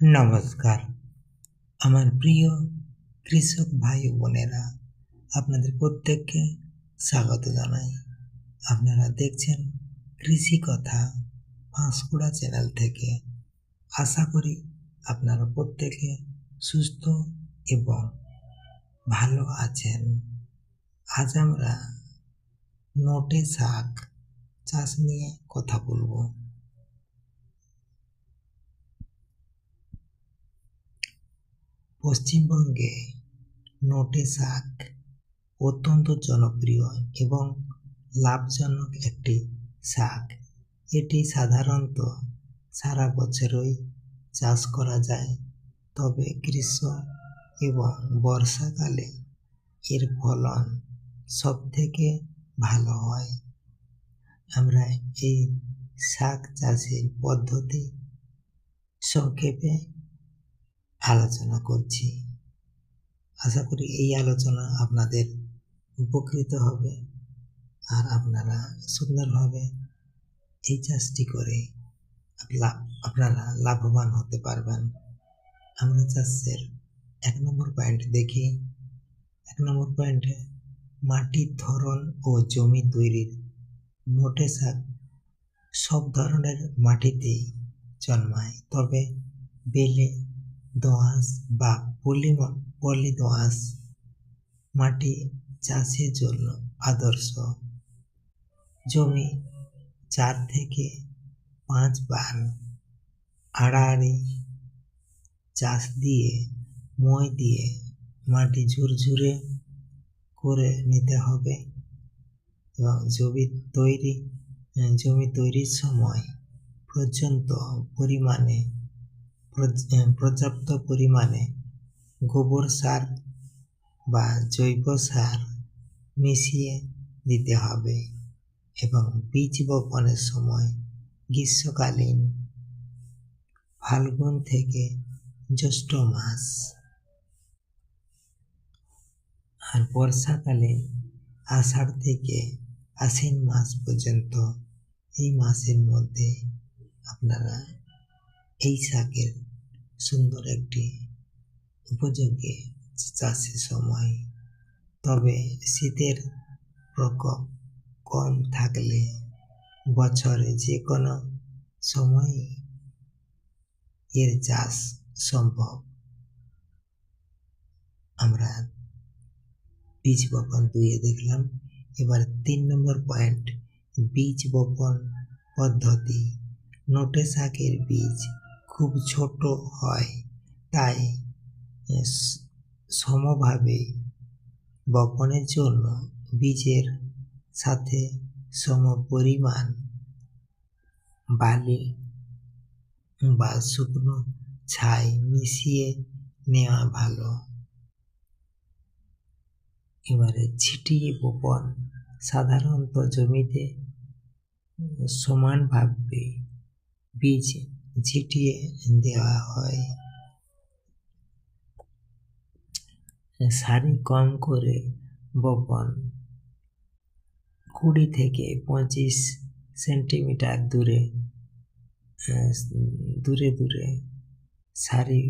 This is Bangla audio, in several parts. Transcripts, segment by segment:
নমস্কার। আমার প্রিয় কৃষক ভাই ও বোনেরা, আপনাদের প্রত্যেককে স্বাগত জানাই। আপনারা দেখছেন কৃষি কথা পাঁশকুড়া চ্যানেল থেকে। আশা করি আপনারা প্রত্যেকে সুস্থ এবং ভালো আছেন। আজ আমরা নোটে শাক চাষ নিয়ে কথা বলবো। পশ্চিমবঙ্গে নোটে শাক অত্যন্ত জনপ্রিয় এবং লাভজনক একটি শাক। এটি সাধারণত সারা বছরই চাষ করা যায়, তবে গ্রীষ্ম এবং বর্ষাকালে এর ফলন সবথেকে ভালো হয়। আমরা এই শাক চাষের পদ্ধতি সংক্ষেপে আলোচনা করছি। আশা করি এই আলোচনা আপনাদের উপকৃত হবে আর আপনারা সুন্দরভাবে এই চাষটি করে আপনারা লাভবান হতে পারবেন। আমরা চাষের 1 নম্বর পয়েন্ট দেখি। 1 নম্বর পয়েন্টে মাটির ধরন ও জমি তৈরির। নোটে শাক সব ধরনের মাটিতেই জন্মায়, তবে বেলে দোআঁশ বা পলি দোআঁশ মাটি চাষের জন্য আদর্শ। জমি 4 থেকে 5 বার আড়াআড়ি চাষ দিয়ে মই দিয়ে মাটি ঝুরঝুরে করে নিতে হবে এবং জমি তৈরির সময় পর্যাপ্ত পরিমাণে গোবর সার বা জৈব সার মিশিয়ে দিতে হবে এবং বীজ বপনের সময় গ্রীষ্মকালীন ফাল্গুন থেকে জ্যৈষ্ঠ মাস আর বর্ষাকালে আষাঢ় থেকে আশ্বিন মাস পর্যন্ত। এই মাসের মধ্যে আপনারা এই শাকের সুন্দর একটি উপযোগী চাষের সময়। তবে শীতের প্রকোপ কম থাকলে বছরে যে কোনো সময় এর চাষ সম্ভব। আমরা বীজ বপন 2 দেখলাম। এবার 3 নম্বর পয়েন্ট, বীজ বপন পদ্ধতি। নোটে শাকের বীজ খুব ছোট হয়, তাই সমভাবে বপনের জন্য বীজের সাথে সমপরিমাণ বালি বা শুকনো ছাই মিশিয়ে নেওয়া ভালো। এবারে ছিটিয়ে বপন। সাধারণত জমিতে সমানভাবে বীজ ছিটিয়ে দেওয়া হয়। সারি কম করে বপন। 20 থেকে 25 সেন্টিমিটার দূরে দূরে সারি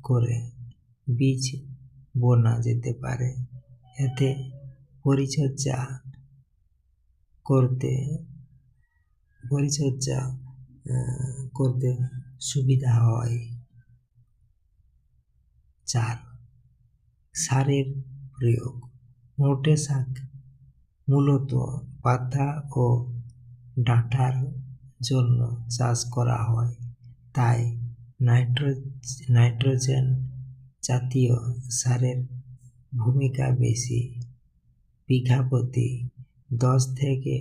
করে বীজ বোনা যেতে পারে। এতে পরিচর্যা করতে সুবিধা হয়। 4. সারের প্রয়োগ। নোটে শাক মূলত পাতা ও ডাঁটার জন্য চাষ করা হয়, তাই নাইট্রোজেন জাতীয় সারের ভূমিকা বেশি। বিঘা প্রতি 10 থেকে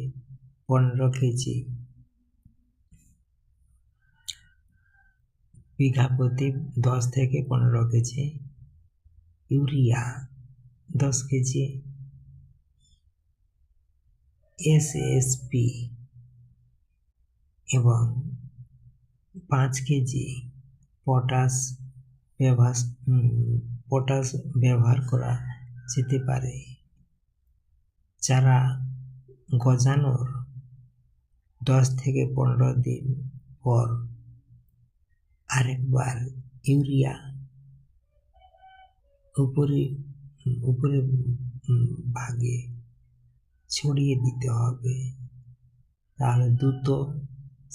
15 কেজি ইউরিয়া 10 কেজি, এসএসপি এবং 5 কেজি পটাশ ব্যবহার করা যেতে পারে। চারা গজানোর 10 থেকে 15 দিন পর আরেকবার ইউরিয়া উপরে উপরে ভাগে ছড়িয়ে দিতে হবে, তাহলে দ্রুত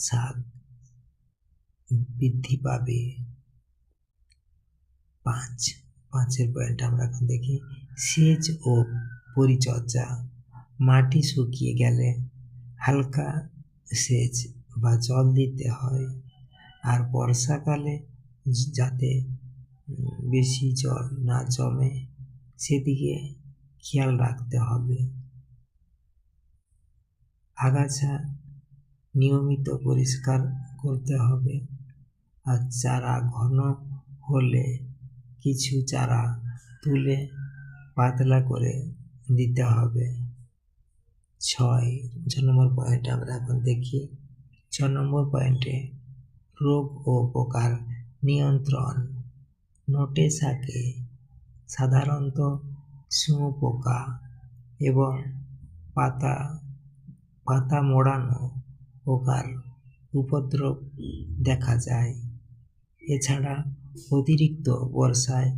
শাক বৃদ্ধি পাবে। 5 পয়েন্ট আমরা এখন দেখি। সেচ ও পরিচর্যা। মাটি শুকিয়ে গেলে হালকা সেচ বা জল দিতে হয়, আর বর্ষাকালে যাতে বেশি জল না জমে সেদিকে খেয়াল রাখতে হবে। আগাছা নিয়মিত পরিষ্কার করতে হবে, আর চারা ঘন হলে কিছু চারা তুলে পাতলা করে দিতে হবে। 6 নম্বর পয়েন্ট আমরা এখন দেখি। 6 নম্বর পয়েন্টে রোগ ও পোকার নিয়ন্ত্রণ। নোটে শাকে সাধারণত শুঁয়োপোকা এবং পাতা মোড়ানো পোকার উপদ্রব দেখা যায়। এছাড়া অতিরিক্ত বর্ষায়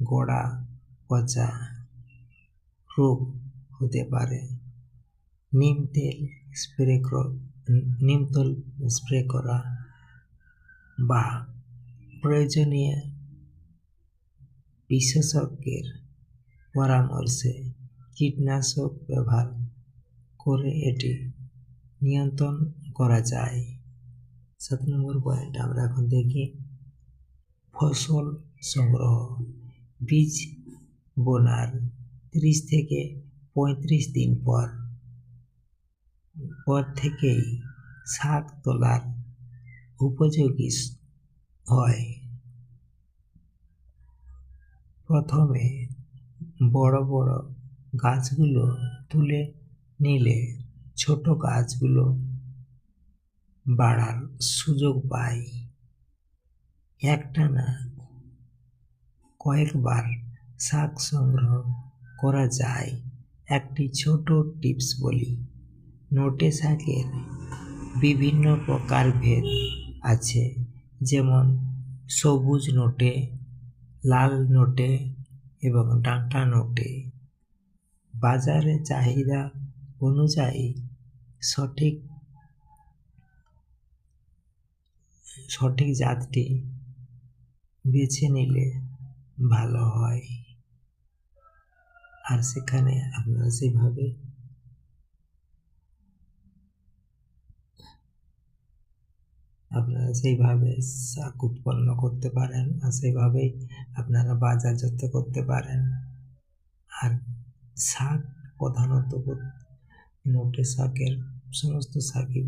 গোড়া পচা রোগ হতে পারে। নিম তেল স্প্রে করা বা প্রয়োজনীয় বিশেষজ্ঞের পরামর্শে কীটনাশক ব্যবহার করে এটি নিয়ন্ত্রণ করা যায়। 7 নম্বর পয়েন্ট আমরা এখন দেখি। ফসল সংগ্রহ। বীজ বোনার 30 থেকে 35 দিন পর থেকেই শাক তোলার উপযোগী হয়। প্রথমে বড় বড় গাছগুলো তুলে নিলে ছোট গাছগুলো বাড়ার সুযোগ পায়। একটানা কয়েকবার শাক সংগ্রহ করা যায়। একটি ছোট টিপস বলি, নোটে শাকের বিভিন্ন প্রকারভেদ আছে, যেমন সবুজ নোটে, লাল নোটে এবং ডাঁটা নোটে। বাজারে চাহিদা অনুযায়ী সঠিক জাতটি বেছে নিলে ভালো হয়, আর সেখানে আপনারা সেইভাবে শাক উৎপন্ন করতে পারেন, আর সেইভাবেই আপনারা বাজারজাত করতে পারেন। আর শাক প্রধানত নোটে শাকের সমস্ত শাকই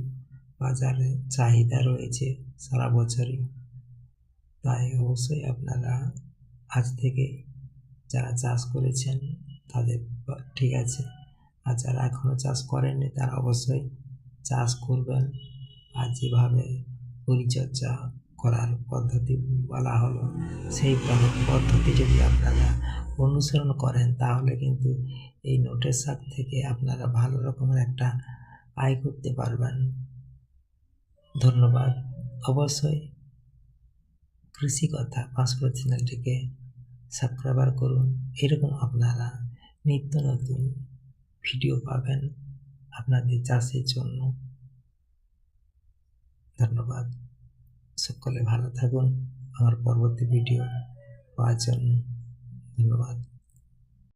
বাজারে চাহিদা রয়েছে সারা বছরই, তাই অবশ্যই আপনারা আজ থেকে যারা চাষ করেছেন তাদের ঠিক আছে, আর যারা এখনো চাষ করেননি তারা অবশ্যই চাষ করবেন। আর যেভাবে পরিচর্যা করার পদ্ধতি বলা হলো, সেই পদ্ধতি যদি আপনারা অনুসরণ করেন তাহলে কিন্তু এই নোটের শাক থেকে আপনারা ভালো রকমের একটা আয় করতে পারবেন। ধন্যবাদ। অবশ্যই কৃষি কথা 5 চ্যানেলটিকে সাবস্ক্রাইব করুন। এরকম আপনারা নিত্য নতুন ভিডিও পাবেন আপনাদের চাষের জন্য। ধন্যবাদ। সকলে ভালো থাকুন। আমার পরবর্তী ভিডিও পাওয়ার জন্য ধন্যবাদ।